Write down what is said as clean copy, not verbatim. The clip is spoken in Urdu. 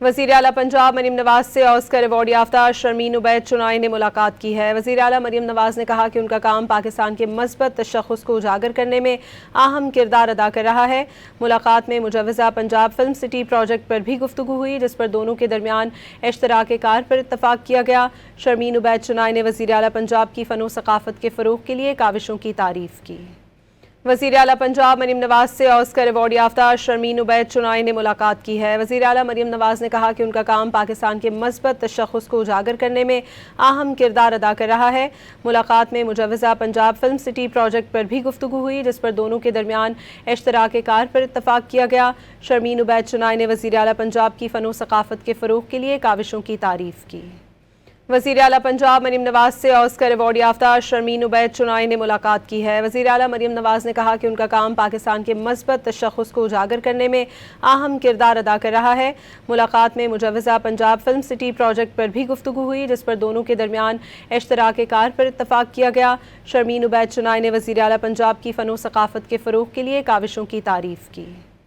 وزیر اعلیٰ پنجاب مریم نواز سے آسکر ایوارڈ یافتہ شرمین عبید چنائے نے ملاقات کی ہے۔ وزیر اعلیٰ مریم نواز نے کہا کہ ان کا کام پاکستان کے مثبت تشخص کو اجاگر کرنے میں اہم کردار ادا کر رہا ہے۔ ملاقات میں مجوزہ پنجاب فلم سٹی پروجیکٹ پر بھی گفتگو ہوئی، جس پر دونوں کے درمیان اشتراک کار پر اتفاق کیا گیا۔ شرمین عبید چنائے نے وزیر اعلیٰ پنجاب کی فن و ثقافت کے فروغ کے لیے کاوشوں کی تعریف کی۔ وزیر اعلیٰ پنجاب مریم نواز سے آسکر ایوارڈ یافتہ شرمین عبید چنائے نے ملاقات کی ہے۔ وزیر اعلیٰ مریم نواز نے کہا کہ ان کا کام پاکستان کے مثبت تشخص کو اجاگر کرنے میں اہم کردار ادا کر رہا ہے۔ ملاقات میں مجوزہ پنجاب فلم سٹی پروجیکٹ پر بھی گفتگو ہوئی، جس پر دونوں کے درمیان اشتراک کار پر اتفاق کیا گیا۔ شرمین عبید چنائے نے وزیر اعلیٰ پنجاب کی فن و ثقافت کے فروغ کے لیے کاوشوں کی تعریف کی۔ وزیر اعلیٰ پنجاب مریم نواز سے آسکر ایوارڈ یافتہ شرمین عبید چنائے نے ملاقات کی ہے۔ وزیر اعلیٰ مریم نواز نے کہا کہ ان کا کام پاکستان کے مثبت تشخص کو اجاگر کرنے میں اہم کردار ادا کر رہا ہے۔ ملاقات میں مجوزہ پنجاب فلم سٹی پروجیکٹ پر بھی گفتگو ہوئی، جس پر دونوں کے درمیان اشتراک کار پر اتفاق کیا گیا۔ شرمین عبید چنائے نے وزیر اعلیٰ پنجاب کی فن و ثقافت کے فروغ کے لیے کاوشوں کی تعریف کی۔